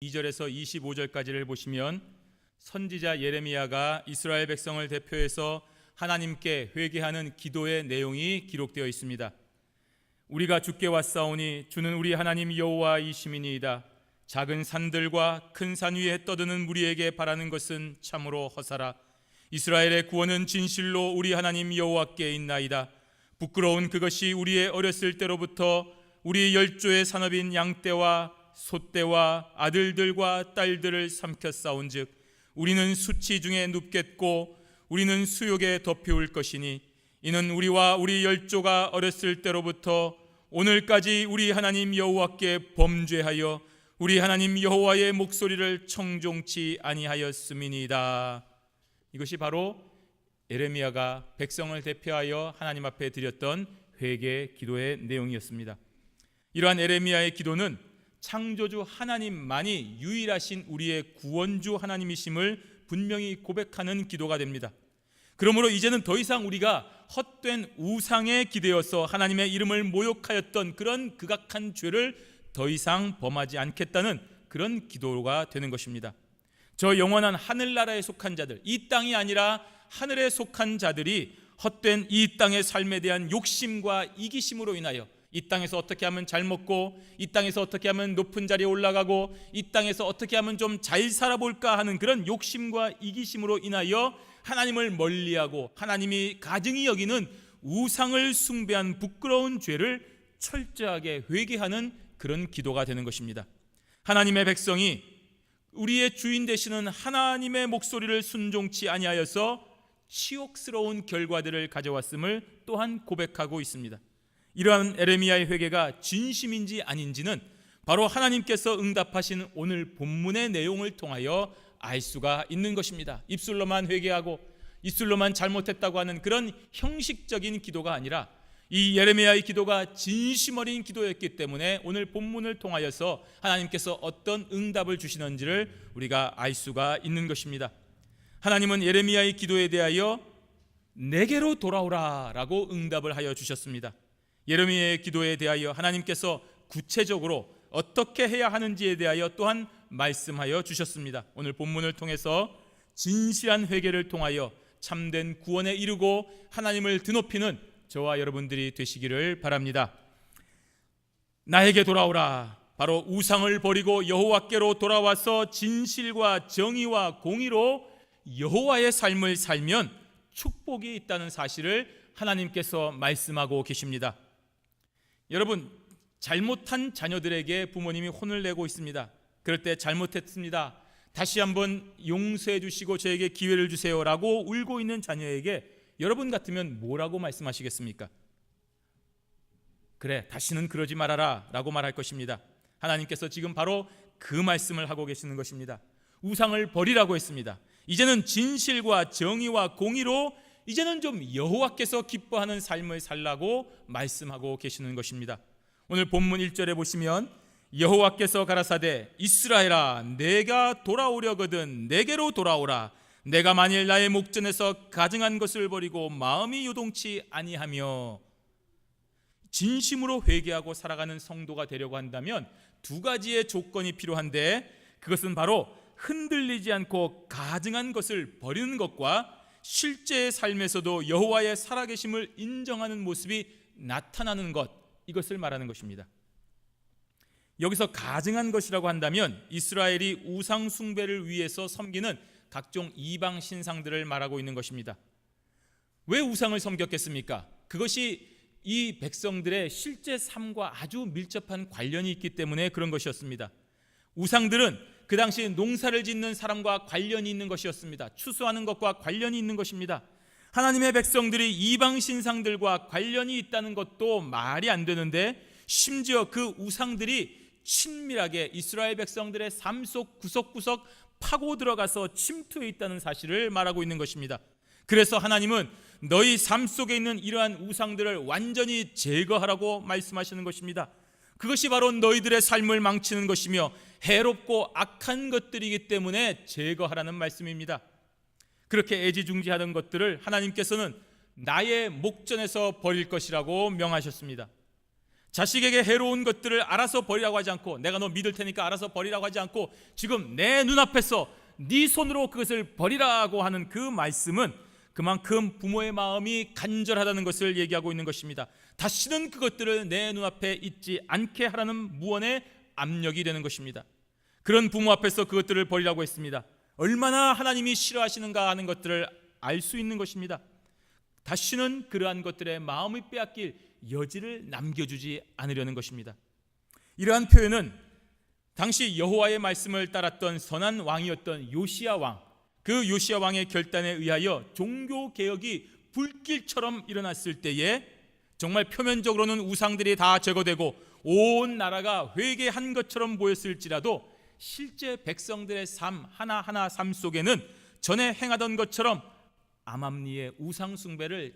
2절에서 25절까지를 보시면 선지자 예레미야가 이스라엘 백성을 대표해서 하나님께 회개하는 기도의 내용이 기록되어 있습니다. 우리가 주께 왔사오니 주는 우리 하나님 여호와이시니이다. 작은 산들과 큰 산 위에 떠드는 무리에게 바라는 것은 참으로 허사라. 이스라엘의 구원은 진실로 우리 하나님 여호와께 있나이다. 부끄러운 그것이 우리의 어렸을 때로부터 우리 열조의 산업인 양떼와 소떼와 아들들과 딸들을 삼켰사온즉 우리는 수치 중에 눕겠고 우리는 수욕에 덮여올 것이니 이는 우리와 우리 열조가 어렸을 때로부터 오늘까지 우리 하나님 여호와께 범죄하여 우리 하나님 여호와의 목소리를 청종치 아니하였음이니이다. 이것이 바로 예레미야가 백성을 대표하여 하나님 앞에 드렸던 회개 기도의 내용이었습니다. 이러한 예레미야의 기도는 창조주 하나님만이 유일하신 우리의 구원주 하나님이심을 분명히 고백하는 기도가 됩니다. 그러므로 이제는 더 이상 우리가 헛된 우상에 기대어서 하나님의 이름을 모욕하였던 그런 극악한 죄를 더 이상 범하지 않겠다는 그런 기도가 되는 것입니다. 저 영원한 하늘나라에 속한 자들, 이 땅이 아니라 하늘에 속한 자들이 헛된 이 땅의 삶에 대한 욕심과 이기심으로 인하여 이 땅에서 어떻게 하면 잘 먹고 이 땅에서 어떻게 하면 높은 자리에 올라가고 이 땅에서 어떻게 하면 좀 잘 살아볼까 하는 그런 욕심과 이기심으로 인하여 하나님을 멀리하고 하나님이 가증히 여기는 우상을 숭배한 부끄러운 죄를 철저하게 회개하는 그런 기도가 되는 것입니다. 하나님의 백성이 우리의 주인 되시는 하나님의 목소리를 순종치 아니하여서 치욕스러운 결과들을 가져왔음을 또한 고백하고 있습니다. 이러한 예레미야의 회개가 진심인지 아닌지는 바로 하나님께서 응답하신 오늘 본문의 내용을 통하여 알 수가 있는 것입니다. 입술로만 회개하고 입술로만 잘못했다고 하는 그런 형식적인 기도가 아니라 이 예레미야의 기도가 진심 어린 기도였기 때문에 오늘 본문을 통하여서 하나님께서 어떤 응답을 주시는지를 우리가 알 수가 있는 것입니다. 하나님은 예레미야의 기도에 대하여 내게로 돌아오라 라고 응답을 하여 주셨습니다. 예레미야의 기도에 대하여 하나님께서 구체적으로 어떻게 해야 하는지에 대하여 또한 말씀하여 주셨습니다. 오늘 본문을 통해서 진실한 회개를 통하여 참된 구원에 이르고 하나님을 드높이는 저와 여러분들이 되시기를 바랍니다. 나에게 돌아오라. 바로 우상을 버리고 여호와께로 돌아와서 진실과 정의와 공의로 여호와의 삶을 살면 축복이 있다는 사실을 하나님께서 말씀하고 계십니다. 여러분, 잘못한 자녀들에게 부모님이 혼을 내고 있습니다. 그럴 때 잘못했습니다, 다시 한번 용서해 주시고 저에게 기회를 주세요 라고 울고 있는 자녀에게 여러분 같으면 뭐라고 말씀하시겠습니까? 그래, 다시는 그러지 말아라 라고 말할 것입니다. 하나님께서 지금 바로 그 말씀을 하고 계시는 것입니다. 우상을 버리라고 했습니다. 이제는 진실과 정의와 공의로 이제는 좀 여호와께서 기뻐하는 삶을 살라고 말씀하고 계시는 것입니다. 오늘 본문 1절에 보시면 여호와께서 가라사대 이스라엘아 내가 돌아오려거든 내게로 돌아오라. 내가 만일 나의 목전에서 가증한 것을 버리고 마음이 요동치 아니하며. 진심으로 회개하고 살아가는 성도가 되려고 한다면 두 가지의 조건이 필요한데 그것은 바로 흔들리지 않고 가증한 것을 버리는 것과 실제의 삶에서도 여호와의 살아계심을 인정하는 모습이 나타나는 것, 이것을 말하는 것입니다. 여기서 가증한 것이라고 한다면 이스라엘이 우상 숭배를 위해서 섬기는 각종 이방 신상들을 말하고 있는 것입니다. 왜 우상을 섬겼겠습니까? 그것이 이 백성들의 실제 삶과 아주 밀접한 관련이 있기 때문에 그런 것이었습니다. 우상들은 그 당시 농사를 짓는 사람과 관련이 있는 것이었습니다. 추수하는 것과 관련이 있는 것입니다. 하나님의 백성들이 이방 신상들과 관련이 있다는 것도 말이 안 되는데 심지어 그 우상들이 친밀하게 이스라엘 백성들의 삶 속 구석구석 파고 들어가서 침투해 있다는 사실을 말하고 있는 것입니다. 그래서 하나님은 너희 삶 속에 있는 이러한 우상들을 완전히 제거하라고 말씀하시는 것입니다. 그것이 바로 너희들의 삶을 망치는 것이며 해롭고 악한 것들이기 때문에 제거하라는 말씀입니다. 그렇게 애지중지하던 것들을 하나님께서는 나의 목전에서 버릴 것이라고 명하셨습니다. 자식에게 해로운 것들을 알아서 버리라고 하지 않고, 내가 너 믿을 테니까 알아서 버리라고 하지 않고, 지금 내 눈앞에서 네 손으로 그것을 버리라고 하는 그 말씀은 그만큼 부모의 마음이 간절하다는 것을 얘기하고 있는 것입니다. 다시는 그것들을 내 눈앞에 있지 않게 하라는 무언의 압력이 되는 것입니다. 그런 부모 앞에서 그것들을 버리라고 했습니다. 얼마나 하나님이 싫어하시는가 하는 것들을 알 수 있는 것입니다. 다시는 그러한 것들의 마음을 빼앗길 여지를 남겨주지 않으려는 것입니다. 이러한 표현은 당시 여호와의 말씀을 따랐던 선한 왕이었던 요시야 왕, 그 요시야 왕의 결단에 의하여 종교개혁이 불길처럼 일어났을 때에 정말 표면적으로는 우상들이 다 제거되고 온 나라가 회개한 것처럼 보였을지라도 실제 백성들의 삶 하나하나 삶 속에는 전에 행하던 것처럼 암암리의 우상 숭배를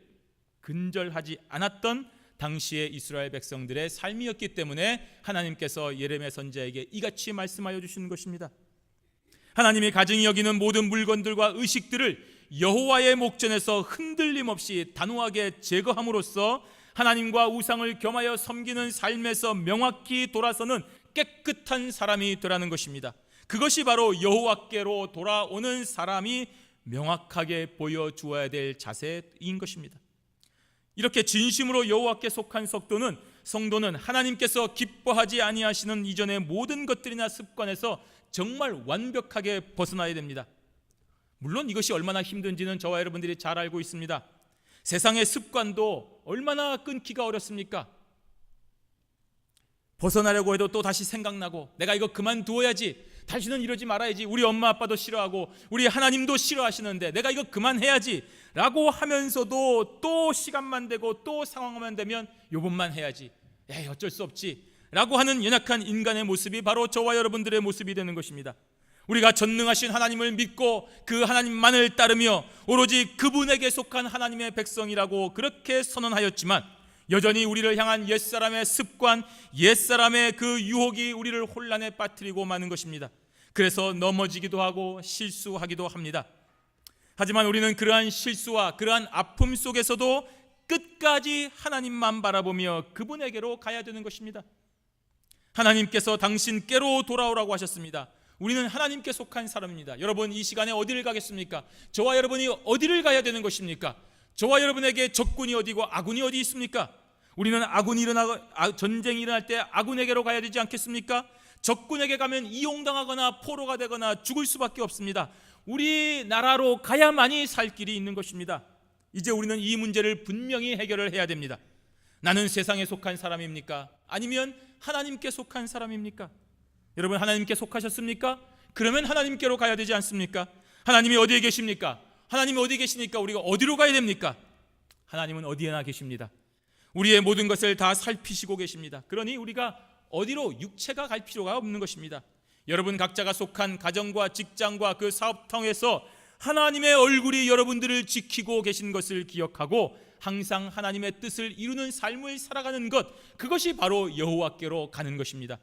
근절하지 않았던 당시의 이스라엘 백성들의 삶이었기 때문에 하나님께서 예레미야 선지자에게 이같이 말씀하여 주시는 것입니다. 하나님이 가증히 여기는 모든 물건들과 의식들을 여호와의 목전에서 흔들림 없이 단호하게 제거함으로써 하나님과 우상을 겸하여 섬기는 삶에서 명확히 돌아서는 깨끗한 사람이 되라는 것입니다. 그것이 바로 여호와께로 돌아오는 사람이 명확하게 보여주어야 될 자세인 것입니다. 이렇게 진심으로 여호와께 속한 성도는 하나님께서 기뻐하지 아니하시는 이전의 모든 것들이나 습관에서 정말 완벽하게 벗어나야 됩니다. 물론 이것이 얼마나 힘든지는 저와 여러분들이 잘 알고 있습니다. 세상의 습관도 얼마나 끊기가 어렵습니까? 벗어나려고 해도 또 다시 생각나고, 내가 이거 그만두어야지, 다시는 이러지 말아야지, 우리 엄마 아빠도 싫어하고 우리 하나님도 싫어하시는데 내가 이거 그만해야지 라고 하면서도 또 시간만 되고 또 상황만 되면 요번만 해야지, 에이 어쩔 수 없지 라고 하는 연약한 인간의 모습이 바로 저와 여러분들의 모습이 되는 것입니다. 우리가 전능하신 하나님을 믿고 그 하나님만을 따르며 오로지 그분에게 속한 하나님의 백성이라고 그렇게 선언하였지만 여전히 우리를 향한 옛사람의 습관, 옛사람의 그 유혹이 우리를 혼란에 빠뜨리고 마는 것입니다. 그래서 넘어지기도 하고 실수하기도 합니다. 하지만 우리는 그러한 실수와 그러한 아픔 속에서도 끝까지 하나님만 바라보며 그분에게로 가야 되는 것입니다. 하나님께서 당신께로 돌아오라고 하셨습니다. 우리는 하나님께 속한 사람입니다. 여러분, 이 시간에 어디를 가겠습니까? 저와 여러분이 어디를 가야 되는 것입니까? 저와 여러분에게 적군이 어디고 아군이 어디 있습니까? 우리는 전쟁이 일어날 때 아군에게로 가야 되지 않겠습니까? 적군에게 가면 이용당하거나 포로가 되거나 죽을 수밖에 없습니다. 우리나라로 가야만이 살 길이 있는 것입니다. 이제 우리는 이 문제를 분명히 해결을 해야 됩니다. 나는 세상에 속한 사람입니까? 아니면 하나님께 속한 사람입니까? 여러분, 하나님께 속하셨습니까? 그러면 하나님께로 가야 되지 않습니까? 하나님이 어디에 계십니까? 하나님이 어디에 계시니까 우리가 어디로 가야 됩니까? 하나님은 어디에나 계십니다. 우리의 모든 것을 다 살피시고 계십니다. 그러니 우리가 어디로 육체가 갈 필요가 없는 것입니다. 여러분 각자가 속한 가정과 직장과 그 사업통에서 하나님의 얼굴이 여러분들을 지키고 계신 것을 기억하고 항상 하나님의 뜻을 이루는 삶을 살아가는 것, 그것이 바로 여호와께로 가는 것입니다.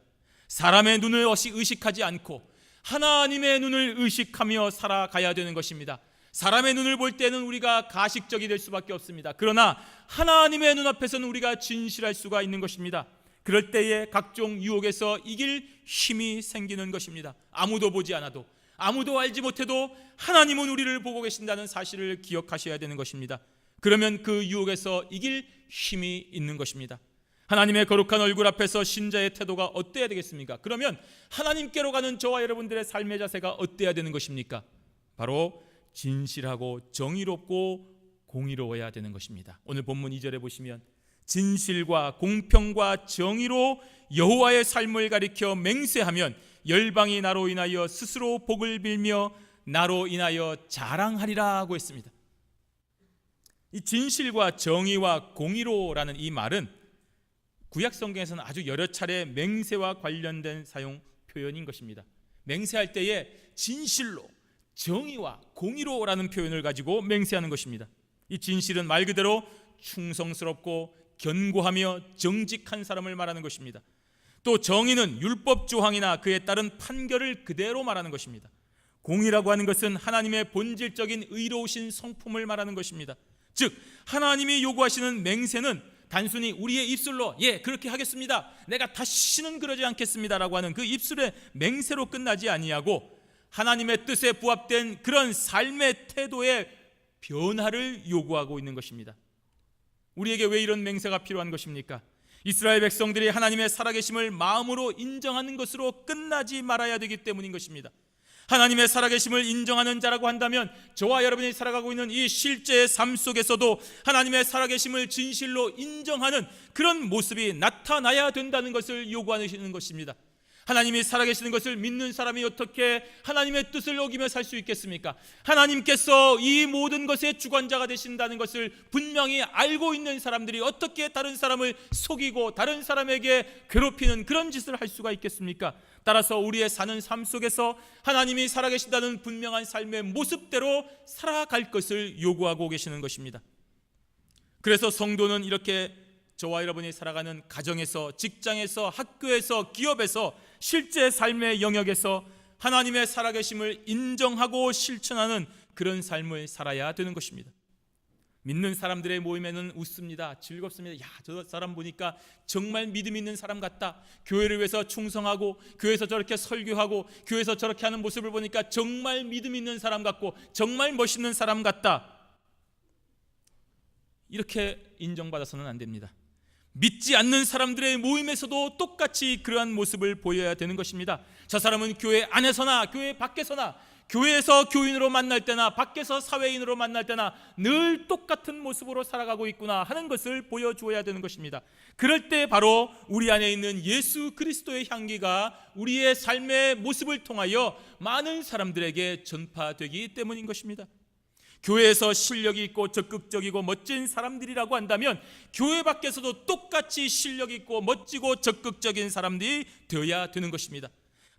사람의 눈을 의식하지 않고 하나님의 눈을 의식하며 살아가야 되는 것입니다. 사람의 눈을 볼 때는 우리가 가식적이 될 수밖에 없습니다. 그러나 하나님의 눈앞에서는 우리가 진실할 수가 있는 것입니다. 그럴 때에 각종 유혹에서 이길 힘이 생기는 것입니다. 아무도 보지 않아도, 아무도 알지 못해도 하나님은 우리를 보고 계신다는 사실을 기억하셔야 되는 것입니다. 그러면 그 유혹에서 이길 힘이 있는 것입니다. 하나님의 거룩한 얼굴 앞에서 신자의 태도가 어때야 되겠습니까? 그러면 하나님께로 가는 저와 여러분들의 삶의 자세가 어때야 되는 것입니까? 바로 진실하고 정의롭고 공의로워야 되는 것입니다. 오늘 본문 2절에 보시면 진실과 공평과 정의로 여호와의 삶을 가리켜 맹세하면 열방이 나로 인하여 스스로 복을 빌며 나로 인하여 자랑하리라 하고 했습니다. 이 진실과 정의와 공의로라는 이 말은 구약 성경에서는 아주 여러 차례 맹세와 관련된 사용 표현인 것입니다. 맹세할 때에 진실로, 정의와 공의로라는 표현을 가지고 맹세하는 것입니다. 이 진실은 말 그대로 충성스럽고 견고하며 정직한 사람을 말하는 것입니다. 또 정의는 율법 조항이나 그에 따른 판결을 그대로 말하는 것입니다. 공의라고 하는 것은 하나님의 본질적인 의로우신 성품을 말하는 것입니다. 즉 하나님이 요구하시는 맹세는 단순히 우리의 입술로 예 그렇게 하겠습니다, 내가 다시는 그러지 않겠습니다라고 하는 그 입술의 맹세로 끝나지 아니하고 하나님의 뜻에 부합된 그런 삶의 태도의 변화를 요구하고 있는 것입니다. 우리에게 왜 이런 맹세가 필요한 것입니까? 이스라엘 백성들이 하나님의 살아계심을 마음으로 인정하는 것으로 끝나지 말아야 되기 때문인 것입니다. 하나님의 살아계심을 인정하는 자라고 한다면 저와 여러분이 살아가고 있는 이 실제의 삶 속에서도 하나님의 살아계심을 진실로 인정하는 그런 모습이 나타나야 된다는 것을 요구하시는 것입니다. 하나님이 살아계시는 것을 믿는 사람이 어떻게 하나님의 뜻을 어기며 살 수 있겠습니까? 하나님께서 이 모든 것의 주관자가 되신다는 것을 분명히 알고 있는 사람들이 어떻게 다른 사람을 속이고 다른 사람에게 괴롭히는 그런 짓을 할 수가 있겠습니까? 따라서 우리의 사는 삶 속에서 하나님이 살아계신다는 분명한 삶의 모습대로 살아갈 것을 요구하고 계시는 것입니다. 그래서 성도는 이렇게 저와 여러분이 살아가는 가정에서, 직장에서, 학교에서, 기업에서, 실제 삶의 영역에서 하나님의 살아계심을 인정하고 실천하는 그런 삶을 살아야 되는 것입니다. 믿는 사람들의 모임에는 웃습니다. 즐겁습니다. 야, 저 사람 보니까 정말 믿음 있는 사람 같다. 교회를 위해서 충성하고 교회에서 저렇게 설교하고 교회에서 저렇게 하는 모습을 보니까 정말 믿음 있는 사람 같고 정말 멋있는 사람 같다. 이렇게 인정받아서는 안 됩니다. 믿지 않는 사람들의 모임에서도 똑같이 그러한 모습을 보여야 되는 것입니다. 저 사람은 교회 안에서나 교회 밖에서나, 교회에서 교인으로 만날 때나 밖에서 사회인으로 만날 때나 늘 똑같은 모습으로 살아가고 있구나 하는 것을 보여주어야 되는 것입니다. 그럴 때 바로 우리 안에 있는 예수 그리스도의 향기가 우리의 삶의 모습을 통하여 많은 사람들에게 전파되기 때문인 것입니다. 교회에서 실력이 있고 적극적이고 멋진 사람들이라고 한다면 교회 밖에서도 똑같이 실력 있고 멋지고 적극적인 사람들이 되어야 되는 것입니다.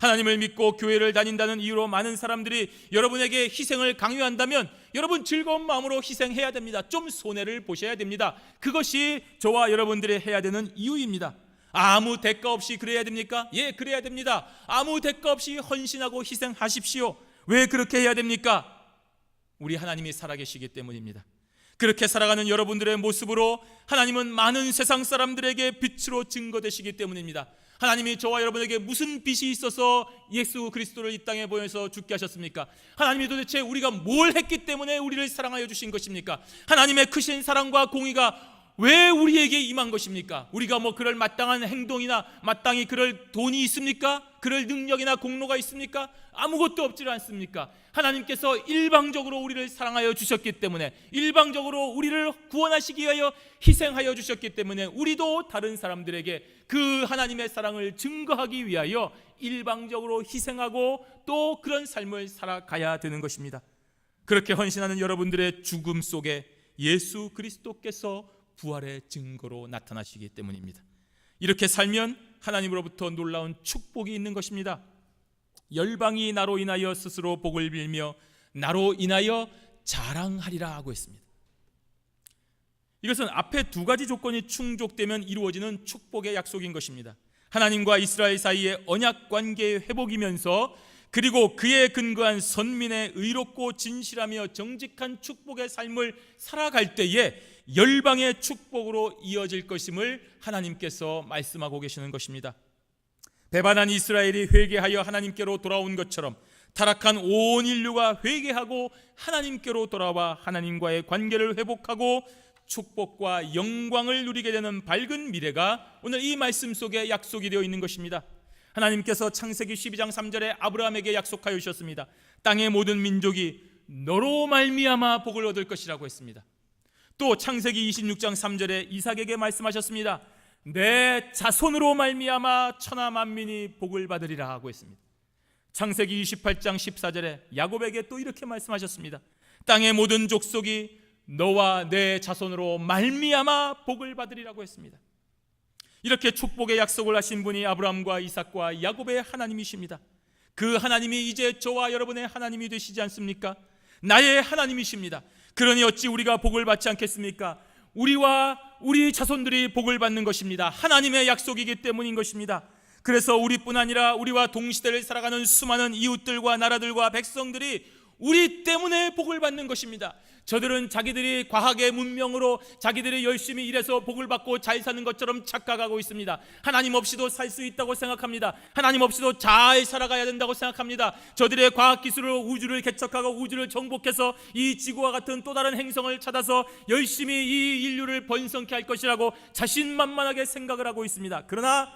하나님을 믿고 교회를 다닌다는 이유로 많은 사람들이 여러분에게 희생을 강요한다면 여러분 즐거운 마음으로 희생해야 됩니다. 좀 손해를 보셔야 됩니다. 그것이 저와 여러분들이 해야 되는 이유입니다. 아무 대가 없이 그래야 됩니까? 예, 그래야 됩니다. 아무 대가 없이 헌신하고 희생하십시오. 왜 그렇게 해야 됩니까? 우리 하나님이 살아계시기 때문입니다. 그렇게 살아가는 여러분들의 모습으로 하나님은 많은 세상 사람들에게 빛으로 증거되시기 때문입니다. 하나님이 저와 여러분에게 무슨 빛이 있어서 예수 그리스도를 이 땅에 보내서 죽게 하셨습니까? 하나님이 도대체 우리가 뭘 했기 때문에 우리를 사랑하여 주신 것입니까? 하나님의 크신 사랑과 공의가 왜 우리에게 임한 것입니까? 우리가 뭐 그럴 마땅한 행동이나 마땅히 그럴 돈이 있습니까? 그럴 능력이나 공로가 있습니까? 아무것도 없지 않습니까? 하나님께서 일방적으로 우리를 사랑하여 주셨기 때문에, 일방적으로 우리를 구원하시기 위하여 희생하여 주셨기 때문에 우리도 다른 사람들에게 그 하나님의 사랑을 증거하기 위하여 일방적으로 희생하고 또 그런 삶을 살아가야 되는 것입니다. 그렇게 헌신하는 여러분들의 죽음 속에 예수 그리스도께서 부활의 증거로 나타나시기 때문입니다. 이렇게 살면 하나님으로부터 놀라운 축복이 있는 것입니다. 열방이 나로 인하여 스스로 복을 빌며 나로 인하여 자랑하리라 하고 있습니다. 이것은 앞에 두 가지 조건이 충족되면 이루어지는 축복의 약속인 것입니다. 하나님과 이스라엘 사이의 언약 관계의 회복이면서 그리고 그에 근거한 선민의 의롭고 진실하며 정직한 축복의 삶을 살아갈 때에 열방의 축복으로 이어질 것임을 하나님께서 말씀하고 계시는 것입니다. 배반한 이스라엘이 회개하여 하나님께로 돌아온 것처럼 타락한 온 인류가 회개하고 하나님께로 돌아와 하나님과의 관계를 회복하고 축복과 영광을 누리게 되는 밝은 미래가 오늘 이 말씀 속에 약속이 되어 있는 것입니다. 하나님께서 창세기 12장 3절에 아브라함에게 약속하여 주셨습니다. 땅의 모든 민족이 너로 말미암아 복을 얻을 것이라고 했습니다. 또 창세기 26장 3절에 이삭에게 말씀하셨습니다. 내 자손으로 말미암아 천하 만민이 복을 받으리라 하고 했습니다. 창세기 28장 14절에 야곱에게 또 이렇게 말씀하셨습니다. 땅의 모든 족속이 너와 내 자손으로 말미암아 복을 받으리라고 했습니다. 이렇게 축복의 약속을 하신 분이 아브라함과 이삭과 야곱의 하나님이십니다. 그 하나님이 이제 저와 여러분의 하나님이 되시지 않습니까? 나의 하나님이십니다. 그러니 어찌 우리가 복을 받지 않겠습니까? 우리와 우리 자손들이 복을 받는 것입니다. 하나님의 약속이기 때문인 것입니다. 그래서 우리뿐 아니라 우리와 동시대를 살아가는 수많은 이웃들과 나라들과 백성들이 우리 때문에 복을 받는 것입니다. 저들은 자기들이 과학의 문명으로 자기들이 열심히 일해서 복을 받고 잘 사는 것처럼 착각하고 있습니다. 하나님 없이도 살 수 있다고 생각합니다. 하나님 없이도 잘 살아가야 된다고 생각합니다. 저들의 과학기술로 우주를 개척하고 우주를 정복해서 이 지구와 같은 또 다른 행성을 찾아서 열심히 이 인류를 번성케 할 것이라고 자신만만하게 생각을 하고 있습니다. 그러나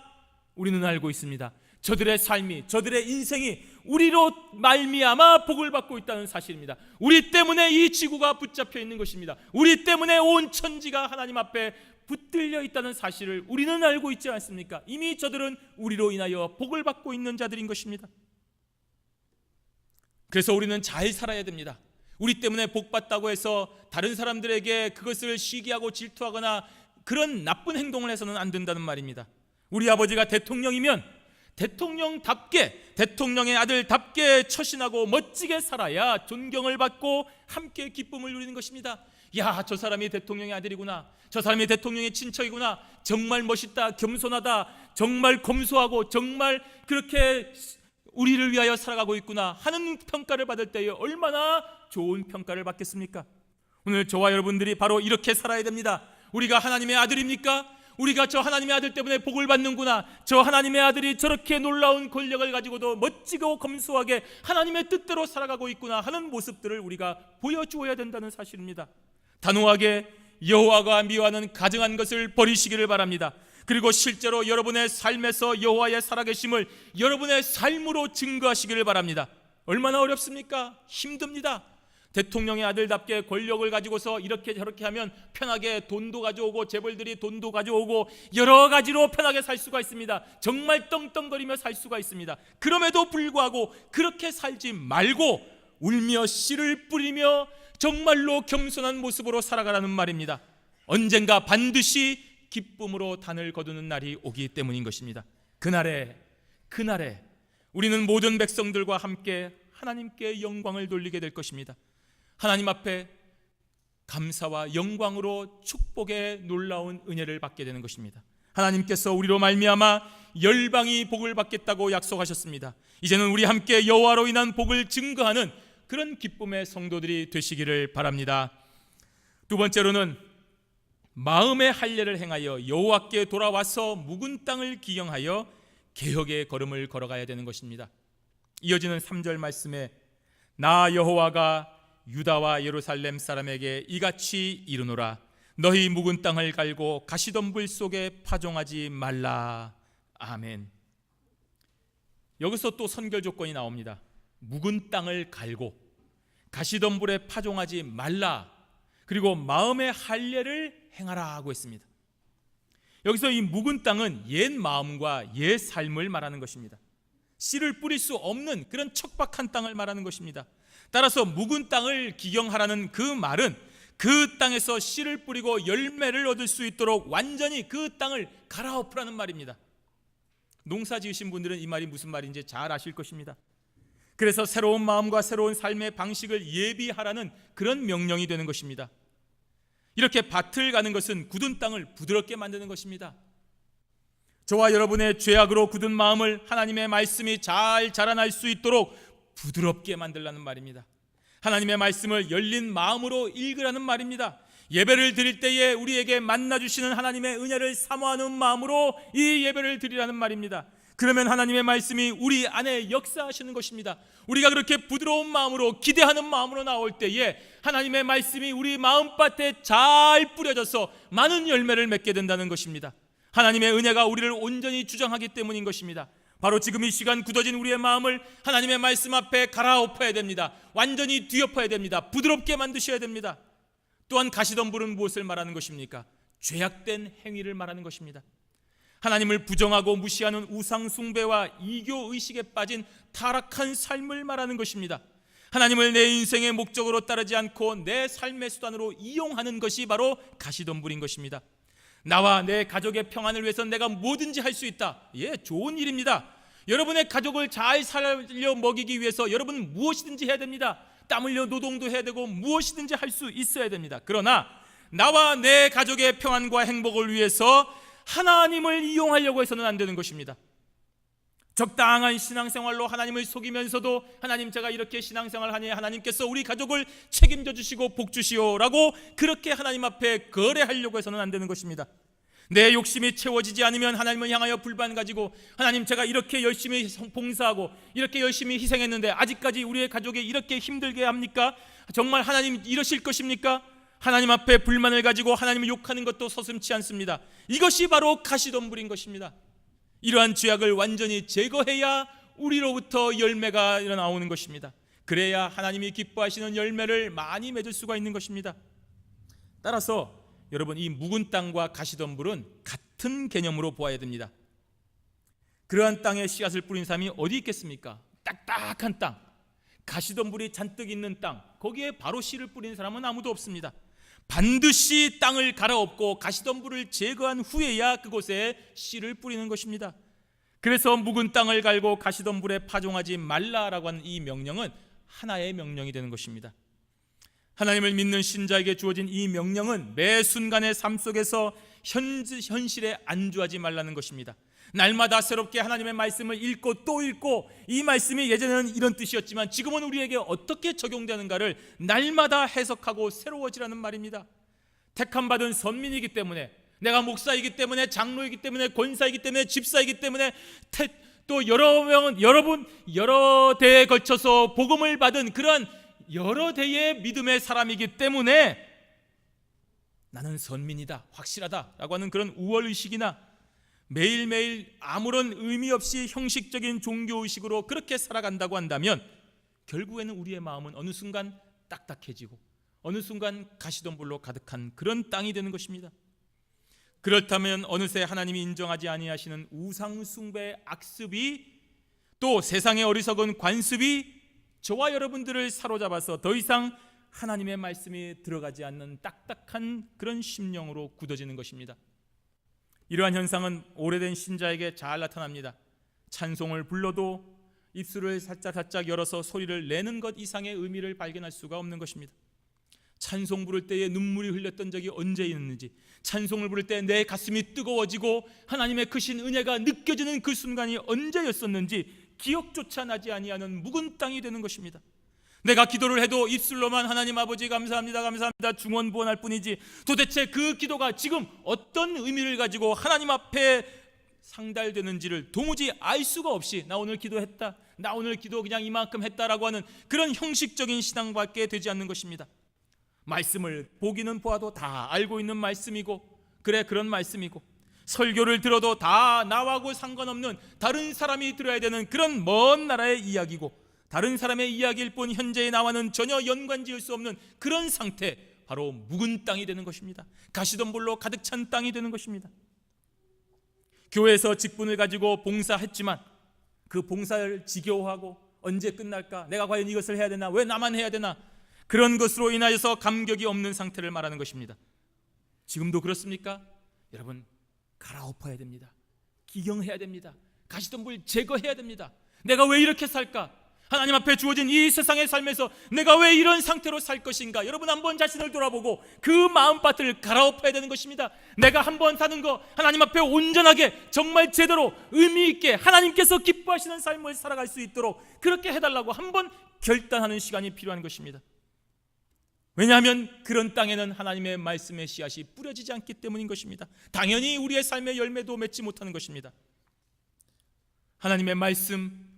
우리는 알고 있습니다. 저들의 삶이, 저들의 인생이 우리로 말미암아 복을 받고 있다는 사실입니다. 우리 때문에 이 지구가 붙잡혀 있는 것입니다. 우리 때문에 온 천지가 하나님 앞에 붙들려 있다는 사실을 우리는 알고 있지 않습니까? 이미 저들은 우리로 인하여 복을 받고 있는 자들인 것입니다. 그래서 우리는 잘 살아야 됩니다. 우리 때문에 복 받다고 해서 다른 사람들에게 그것을 시기하고 질투하거나 그런 나쁜 행동을 해서는 안 된다는 말입니다. 우리 아버지가 대통령이면 대통령답게, 대통령의 아들답게 처신하고 멋지게 살아야 존경을 받고 함께 기쁨을 누리는 것입니다. 야, 저 사람이 대통령의 아들이구나, 저 사람이 대통령의 친척이구나, 정말 멋있다, 겸손하다, 정말 검소하고 정말 그렇게 우리를 위하여 살아가고 있구나 하는 평가를 받을 때에 얼마나 좋은 평가를 받겠습니까? 오늘 저와 여러분들이 바로 이렇게 살아야 됩니다. 우리가 하나님의 아들입니까? 우리가 저 하나님의 아들 때문에 복을 받는구나, 저 하나님의 아들이 저렇게 놀라운 권력을 가지고도 멋지고 검소하게 하나님의 뜻대로 살아가고 있구나 하는 모습들을 우리가 보여주어야 된다는 사실입니다. 단호하게 여호와가 미워하는 가증한 것을 버리시기를 바랍니다. 그리고 실제로 여러분의 삶에서 여호와의 살아계심을 여러분의 삶으로 증거하시기를 바랍니다. 얼마나 어렵습니까? 힘듭니다. 대통령의 아들답게 권력을 가지고서 이렇게 저렇게 하면 편하게 돈도 가져오고 재벌들이 돈도 가져오고 여러 가지로 편하게 살 수가 있습니다. 정말 떵떵거리며 살 수가 있습니다. 그럼에도 불구하고 그렇게 살지 말고 울며 씨를 뿌리며 정말로 겸손한 모습으로 살아가라는 말입니다. 언젠가 반드시 기쁨으로 단을 거두는 날이 오기 때문인 것입니다. 그날에 우리는 모든 백성들과 함께 하나님께 영광을 돌리게 될 것입니다. 하나님 앞에 감사와 영광으로 축복의 놀라운 은혜를 받게 되는 것입니다. 하나님께서 우리로 말미암아 열방이 복을 받겠다고 약속하셨습니다. 이제는 우리 함께 여호와로 인한 복을 증거하는 그런 기쁨의 성도들이 되시기를 바랍니다. 두 번째로는 마음의 할례를 행하여 여호와께 돌아와서 묵은 땅을 기영하여 개혁의 걸음을 걸어가야 되는 것입니다. 이어지는 3절 말씀에 나 여호와가 유다와 예루살렘 사람에게 이같이 이르노라, 너희 묵은 땅을 갈고 가시덤불 속에 파종하지 말라. 아멘. 여기서 또 선결 조건이 나옵니다. 묵은 땅을 갈고 가시덤불에 파종하지 말라, 그리고 마음의 할례를 행하라 하고 했습니다. 여기서 이 묵은 땅은 옛 마음과 옛 삶을 말하는 것입니다. 씨를 뿌릴 수 없는 그런 척박한 땅을 말하는 것입니다. 따라서 묵은 땅을 기경하라는 그 말은 그 땅에서 씨를 뿌리고 열매를 얻을 수 있도록 완전히 그 땅을 갈아엎으라는 말입니다. 농사 지으신 분들은 이 말이 무슨 말인지 잘 아실 것입니다. 그래서 새로운 마음과 새로운 삶의 방식을 예비하라는 그런 명령이 되는 것입니다. 이렇게 밭을 가는 것은 굳은 땅을 부드럽게 만드는 것입니다. 저와 여러분의 죄악으로 굳은 마음을 하나님의 말씀이 잘 자라날 수 있도록 부드럽게 만들라는 말입니다. 하나님의 말씀을 열린 마음으로 읽으라는 말입니다. 예배를 드릴 때에 우리에게 만나주시는 하나님의 은혜를 사모하는 마음으로 이 예배를 드리라는 말입니다. 그러면 하나님의 말씀이 우리 안에 역사하시는 것입니다. 우리가 그렇게 부드러운 마음으로 기대하는 마음으로 나올 때에 하나님의 말씀이 우리 마음밭에 잘 뿌려져서 많은 열매를 맺게 된다는 것입니다. 하나님의 은혜가 우리를 온전히 주장하기 때문인 것입니다. 바로 지금 이 시간 굳어진 우리의 마음을 하나님의 말씀 앞에 갈아엎어야 됩니다. 완전히 뒤엎어야 됩니다. 부드럽게 만드셔야 됩니다. 또한 가시덤불은 무엇을 말하는 것입니까? 죄악된 행위를 말하는 것입니다. 하나님을 부정하고 무시하는 우상 숭배와 이교 의식에 빠진 타락한 삶을 말하는 것입니다. 하나님을 내 인생의 목적으로 따르지 않고 내 삶의 수단으로 이용하는 것이 바로 가시덤불인 것입니다. 나와 내 가족의 평안을 위해서 내가 뭐든지 할 수 있다. 예, 좋은 일입니다. 여러분의 가족을 잘 살려 먹이기 위해서 여러분은 무엇이든지 해야 됩니다. 땀 흘려 노동도 해야 되고 무엇이든지 할 수 있어야 됩니다. 그러나 나와 내 가족의 평안과 행복을 위해서 하나님을 이용하려고 해서는 안 되는 것입니다. 적당한 신앙생활로 하나님을 속이면서도 하나님 제가 이렇게 신앙생활하니 하나님께서 우리 가족을 책임져 주시고 복 주시오라고 그렇게 하나님 앞에 거래하려고 해서는 안 되는 것입니다. 내 욕심이 채워지지 않으면 하나님을 향하여 불만 가지고 하나님 제가 이렇게 열심히 봉사하고 이렇게 열심히 희생했는데 아직까지 우리의 가족이 이렇게 힘들게 합니까? 정말 하나님 이러실 것입니까? 하나님 앞에 불만을 가지고 하나님을 욕하는 것도 서슴지 않습니다. 이것이 바로 가시덤불인 것입니다. 이러한 죄악을 완전히 제거해야 우리로부터 열매가 나오는 것입니다. 그래야 하나님이 기뻐하시는 열매를 많이 맺을 수가 있는 것입니다. 따라서 여러분, 이 묵은 땅과 가시덤불은 같은 개념으로 보아야 됩니다. 그러한 땅에 씨앗을 뿌린 사람이 어디 있겠습니까? 딱딱한 땅, 가시덤불이 잔뜩 있는 땅, 거기에 바로 씨를 뿌린 사람은 아무도 없습니다. 반드시 땅을 갈아엎고 가시덤불을 제거한 후에야 그곳에 씨를 뿌리는 것입니다. 그래서 묵은 땅을 갈고 가시덤불에 파종하지 말라라고 하는 이 명령은 하나의 명령이 되는 것입니다. 하나님을 믿는 신자에게 주어진 이 명령은 매 순간의 삶 속에서 현실에 안주하지 말라는 것입니다. 날마다 새롭게 하나님의 말씀을 읽고 또 읽고, 이 말씀이 예전에는 이런 뜻이었지만 지금은 우리에게 어떻게 적용되는가를 날마다 해석하고 새로워지라는 말입니다. 택함받은 선민이기 때문에, 내가 목사이기 때문에, 장로이기 때문에, 권사이기 때문에, 집사이기 때문에, 또 여러 대에 걸쳐서 복음을 받은 그러한 여러 대의 믿음의 사람이기 때문에 나는 선민이다, 확실하다라고 하는 그런 우월의식이나 매일매일 아무런 의미 없이 형식적인 종교의식으로 그렇게 살아간다고 한다면 결국에는 우리의 마음은 어느 순간 딱딱해지고 어느 순간 가시덤불로 가득한 그런 땅이 되는 것입니다. 그렇다면 어느새 하나님이 인정하지 아니하시는 우상 숭배의 악습이, 또 세상의 어리석은 관습이 저와 여러분들을 사로잡아서 더 이상 하나님의 말씀이 들어가지 않는 딱딱한 그런 심령으로 굳어지는 것입니다. 이러한 현상은 오래된 신자에게 잘 나타납니다. 찬송을 불러도 입술을 살짝 열어서 소리를 내는 것 이상의 의미를 발견할 수가 없는 것입니다. 찬송 부를 때에 눈물이 흘렸던 적이 언제 있는지, 찬송을 부를 때 내 가슴이 뜨거워지고 하나님의 크신 은혜가 느껴지는 그 순간이 언제였었는지 기억조차 나지 아니하는 묵은 땅이 되는 것입니다. 내가 기도를 해도 입술로만 하나님 아버지 감사합니다, 감사합니다 중언부언할 뿐이지 도대체 그 기도가 지금 어떤 의미를 가지고 하나님 앞에 상달되는지를 도무지 알 수가 없이 나 오늘 기도했다, 나 오늘 기도 그냥 이만큼 했다라고 하는 그런 형식적인 신앙밖에 되지 않는 것입니다. 말씀을 보기는 보아도 다 알고 있는 말씀이고, 그래 그런 말씀이고, 설교를 들어도 다 나하고 상관없는 다른 사람이 들어야 되는 그런 먼 나라의 이야기고, 다른 사람의 이야기일 뿐 현재의 나와는 전혀 연관지을 수 없는 그런 상태, 바로 묵은 땅이 되는 것입니다. 가시덤불로 가득 찬 땅이 되는 것입니다. 교회에서 직분을 가지고 봉사했지만 그 봉사를 지겨워하고 언제 끝날까, 내가 과연 이것을 해야 되나, 왜 나만 해야 되나, 그런 것으로 인하여서 감격이 없는 상태를 말하는 것입니다. 지금도 그렇습니까? 여러분, 갈아엎어야 됩니다. 기경해야 됩니다. 가시덤불 제거해야 됩니다. 내가 왜 이렇게 살까? 하나님 앞에 주어진 이 세상의 삶에서 내가 왜 이런 상태로 살 것인가? 여러분, 한번 자신을 돌아보고 그 마음밭을 갈아엎어야 되는 것입니다. 내가 한번 사는 거 하나님 앞에 온전하게 정말 제대로 의미 있게 하나님께서 기뻐하시는 삶을 살아갈 수 있도록 그렇게 해달라고 한번 결단하는 시간이 필요한 것입니다. 왜냐하면 그런 땅에는 하나님의 말씀의 씨앗이 뿌려지지 않기 때문인 것입니다. 당연히 우리의 삶의 열매도 맺지 못하는 것입니다. 하나님의 말씀,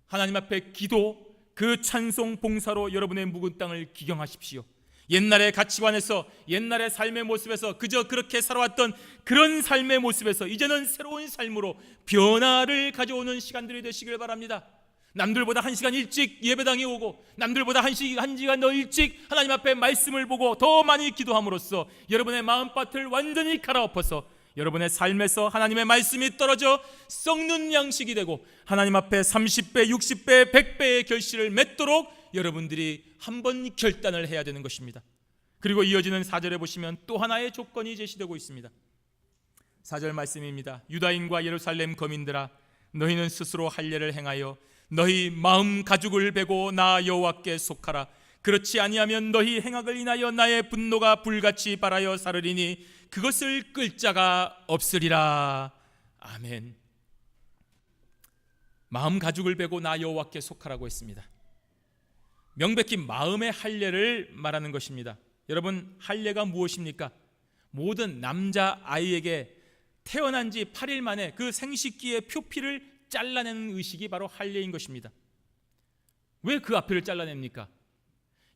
하나님 앞에 기도, 그 찬송 봉사로 여러분의 묵은 땅을 기경하십시오. 옛날의 가치관에서, 옛날의 삶의 모습에서 그저 그렇게 살아왔던 그런 삶의 모습에서 이제는 새로운 삶으로 변화를 가져오는 시간들이 되시길 바랍니다. 남들보다 1시간 일찍 예배당에 오고, 남들보다 1시간 더 일찍 하나님 앞에 말씀을 보고 더 많이 기도함으로써 여러분의 마음밭을 완전히 갈아엎어서 여러분의 삶에서 하나님의 말씀이 떨어져 썩는 양식이 되고 하나님 앞에 30배, 60배, 100배의 결실을 맺도록 여러분들이 한번 결단을 해야 되는 것입니다. 그리고 이어지는 4절에 보시면 또 하나의 조건이 제시되고 있습니다. 4절 말씀입니다. 유다인과 예루살렘 거민들아, 너희는 스스로 할례를 행하여 너희 마음 가죽을 베고 나 여호와께 속하라. 그렇지 아니하면 너희 행악을 인하여 나의 분노가 불같이 발하여 사르리니 그것을 끌 자가 없으리라. 아멘. 마음 가죽을 베고 나 여호와께 속하라고 했습니다. 명백히 마음의 할례를 말하는 것입니다. 여러분, 할례가 무엇입니까? 모든 남자 아이에게 태어난 지 8일 만에 그 생식기의 표피를 잘라내는 의식이 바로 할례인 것입니다. 왜 그 앞에를 잘라냅니까?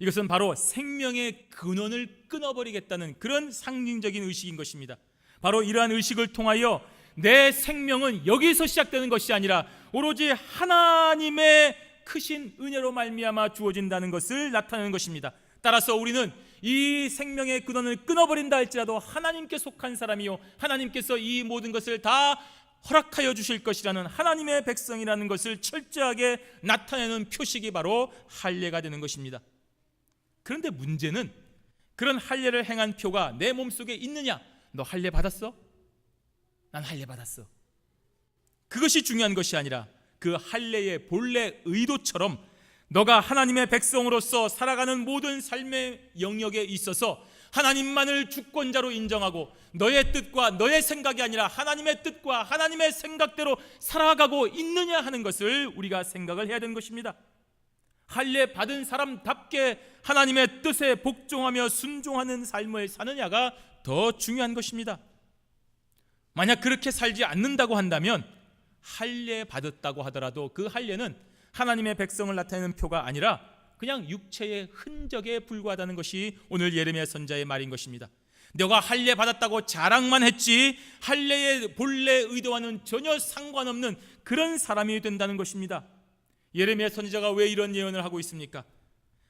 이것은 바로 생명의 근원을 끊어버리겠다는 그런 상징적인 의식인 것입니다. 바로 이러한 의식을 통하여 내 생명은 여기서 시작되는 것이 아니라 오로지 하나님의 크신 은혜로 말미암아 주어진다는 것을 나타내는 것입니다. 따라서 우리는 이 생명의 근원을 끊어버린다 할지라도 하나님께 속한 사람이요, 하나님께서 이 모든 것을 다 허락하여 주실 것이라는 하나님의 백성이라는 것을 철저하게 나타내는 표식이 바로 할례가 되는 것입니다. 그런데 문제는 그런 할례를 행한 표가 내 몸속에 있느냐? 너 할례 받았어? 난 할례 받았어. 그것이 중요한 것이 아니라 그 할례의 본래 의도처럼 너가 하나님의 백성으로서 살아가는 모든 삶의 영역에 있어서 하나님만을 주권자로 인정하고 너의 뜻과 너의 생각이 아니라 하나님의 뜻과 하나님의 생각대로 살아가고 있느냐 하는 것을 우리가 생각을 해야 되는 것입니다. 할례 받은 사람답게 하나님의 뜻에 복종하며 순종하는 삶을 사느냐가 더 중요한 것입니다. 만약 그렇게 살지 않는다고 한다면 할례 받았다고 하더라도 그 할례는 하나님의 백성을 나타내는 표가 아니라 그냥 육체의 흔적에 불과하다는 것이 오늘 예레미야 선지자의 말인 것입니다. 너가 할례 받았다고 자랑만 했지 할례의 본래 의도와는 전혀 상관없는 그런 사람이 된다는 것입니다. 예레미야 선지자가 왜 이런 예언을 하고 있습니까?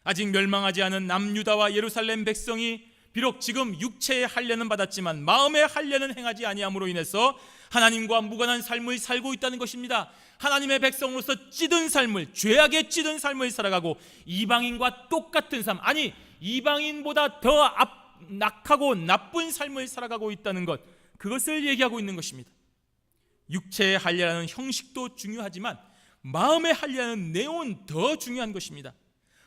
아직 멸망하지 않은 남유다와 예루살렘 백성이 비록 지금 육체의 할례는 받았지만 마음의 할례는 행하지 아니함으로 인해서 하나님과 무관한 삶을 살고 있다는 것입니다. 하나님의 백성으로서 찌든 삶을, 죄악에 찌든 삶을 살아가고 이방인과 똑같은 삶, 아니 이방인보다 더 낙하고 나쁜 삶을 살아가고 있다는 것, 그것을 얘기하고 있는 것입니다. 육체의 할례라는 형식도 중요하지만 마음의 할례라는 내용은 더 중요한 것입니다.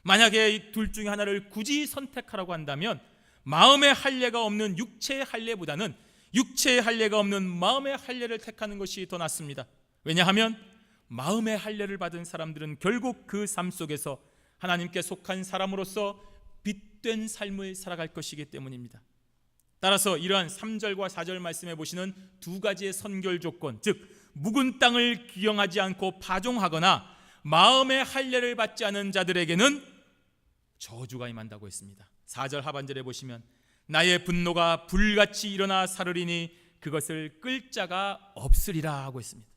만약에 이 둘 중에 하나를 굳이 선택하라고 한다면 마음의 할례가 없는 육체의 할례보다는 육체의 할례가 없는 마음의 할례를 택하는 것이 더 낫습니다. 왜냐하면 마음의 할례를 받은 사람들은 결국 그 삶 속에서 하나님께 속한 사람으로서 빛된 삶을 살아갈 것이기 때문입니다. 따라서 이러한 3절과 4절 말씀에 보시는 두 가지의 선결 조건, 즉 묵은 땅을 기영하지 않고 파종하거나 마음의 할례를 받지 않은 자들에게는 저주가 임한다고 했습니다. 4절 하반절에 보시면 나의 분노가 불같이 일어나 사르리니 그것을 끌 자가 없으리라 하고 있습니다.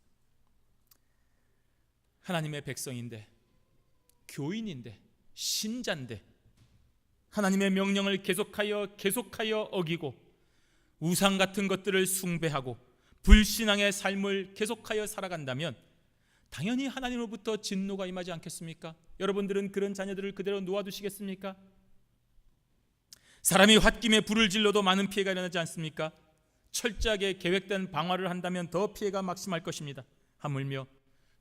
하나님의 백성인데, 교인인데, 신자인데 하나님의 명령을 계속하여 어기고 우상 같은 것들을 숭배하고 불신앙의 삶을 계속하여 살아간다면 당연히 하나님으로부터 진노가 임하지 않겠습니까? 여러분들은 그런 자녀들을 그대로 놓아두시겠습니까? 사람이 홧김에 불을 질러도 많은 피해가 일어나지 않습니까? 철저하게 계획된 방화를 한다면 더 피해가 막심할 것입니다. 하물며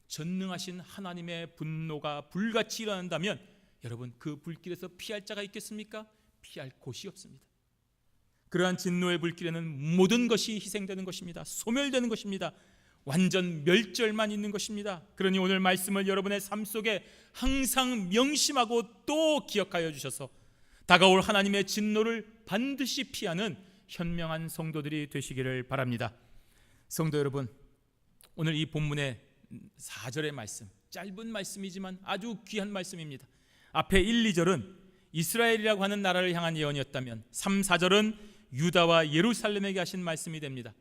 전능하신 하나님의 분노가 불같이 일어난다면 여러분, 그 불길에서 피할 자가 있겠습니까? 피할 곳이 없습니다. 그러한 진노의 불길에는 모든 것이 희생되는 것입니다. 소멸되는 것입니다. 완전 멸절만 있는 것입니다. 그러니 오늘 말씀을 여러분의 삶 속에 항상 명심하고 또 기억하여 주셔서 다가올 하나님의 진노를 반드시 피하는 현명한 성도들이 되시기를 바랍니다. 성도 여러분, 오늘 이 본문의 4절의 말씀, 짧은 말씀이지만 아주 귀한 말씀입니다. 앞에 1, 2절은 이스라엘이라고 하는 나라를 향한 예언이었다면 3, 4절은 유다와 예루살렘에게 하신 말씀이 됩니다.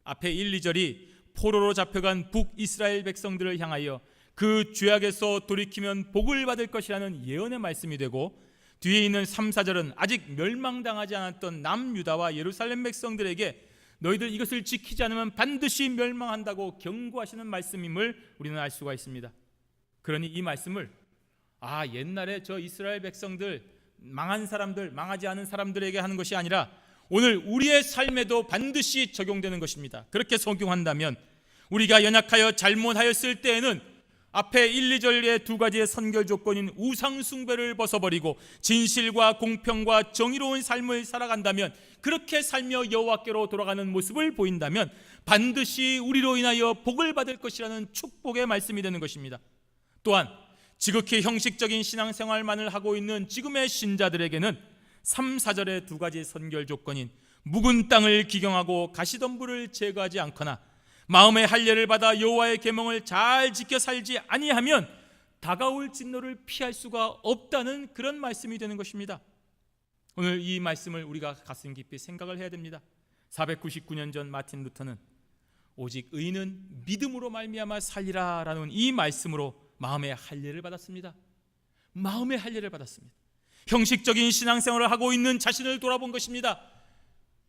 앞에 1, 2절이 포로로 잡혀간 북이스라엘 백성들을 향하여 그 죄악에서 돌이키면 복을 받을 것이라는 예언의 말씀이 되고, 뒤에 있는 3, 4절은 아직 멸망당하지 않았던 남유다와 예루살렘 백성들에게 너희들 이것을 지키지 않으면 반드시 멸망한다고 경고하시는 말씀임을 우리는 알 수가 있습니다. 그러니 이 말씀을 옛날에 저 이스라엘 백성들, 망한 사람들, 망하지 않은 사람들에게 하는 것이 아니라 오늘 우리의 삶에도 반드시 적용되는 것입니다. 그렇게 적용한다면 우리가 연약하여 잘못하였을 때에는 앞에 1, 2절의 두 가지의 선결 조건인 우상 숭배를 벗어버리고 진실과 공평과 정의로운 삶을 살아간다면, 그렇게 살며 여호와께로 돌아가는 모습을 보인다면 반드시 우리로 인하여 복을 받을 것이라는 축복의 말씀이 되는 것입니다. 또한 지극히 형식적인 신앙생활만을 하고 있는 지금의 신자들에게는 3, 4절의 두 가지 선결 조건인 묵은 땅을 기경하고 가시덤불을 제거하지 않거나 마음의 할례를 받아 여호와의 계명을 잘 지켜 살지 아니하면 다가올 진노를 피할 수가 없다는 그런 말씀이 되는 것입니다. 오늘 이 말씀을 우리가 가슴 깊이 생각을 해야 됩니다. 499년 전 마틴 루터는 오직 의인은 믿음으로 말미암아 살리라 라는 이 말씀으로 마음의 할례를 받았습니다. 마음의 할례를 받았습니다. 형식적인 신앙생활을 하고 있는 자신을 돌아본 것입니다.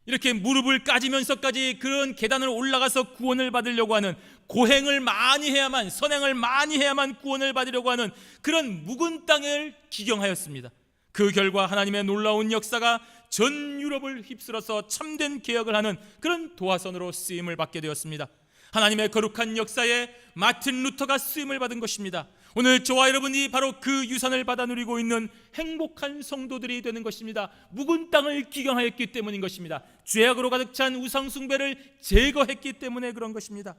이렇게 무릎을 까지면서까지 그런 계단을 올라가서 구원을 받으려고 하는, 고행을 많이 해야만, 선행을 많이 해야만 구원을 받으려고 하는 그런 묵은 땅을 기경하였습니다. 그 결과 하나님의 놀라운 역사가 전 유럽을 휩쓸어서 참된 개혁을 하는 그런 도화선으로 쓰임을 받게 되었습니다. 하나님의 거룩한 역사에 마틴 루터가 쓰임을 받은 것입니다. 오늘 저와 여러분이 바로 그 유산을 받아 누리고 있는 행복한 성도들이 되는 것입니다. 묵은 땅을 기경하였기 때문인 것입니다. 죄악으로 가득 찬 우상 숭배를 제거했기 때문에 그런 것입니다.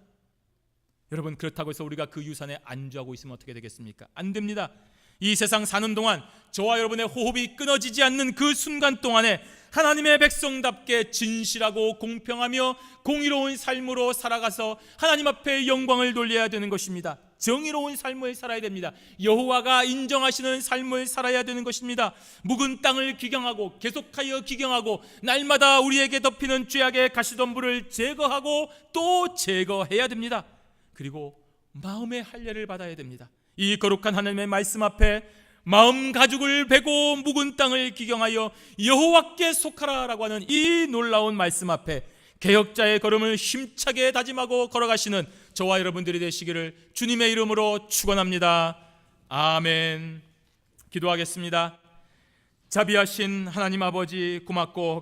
여러분, 그렇다고 해서 우리가 그 유산에 안주하고 있으면 어떻게 되겠습니까? 안 됩니다. 이 세상 사는 동안 저와 여러분의 호흡이 끊어지지 않는 그 순간 동안에 하나님의 백성답게 진실하고 공평하며 공의로운 삶으로 살아가서 하나님 앞에 영광을 돌려야 되는 것입니다. 정의로운 삶을 살아야 됩니다. 여호와가 인정하시는 삶을 살아야 되는 것입니다. 묵은 땅을 기경하고 계속하여 기경하고 날마다 우리에게 덮이는 죄악의 가시덤불을 제거하고 또 제거해야 됩니다. 그리고 마음의 할례를 받아야 됩니다. 이 거룩한 하나님의 말씀 앞에 마음 가죽을 베고 묵은 땅을 기경하여 여호와께 속하라라고 하는 이 놀라운 말씀 앞에 개혁자의 걸음을 힘차게 다짐하고 걸어가시는 저와 여러분들이 되시기를 주님의 이름으로 축원합니다. 아멘. 기도하겠습니다. 자비하신 하나님 아버지, 고맙고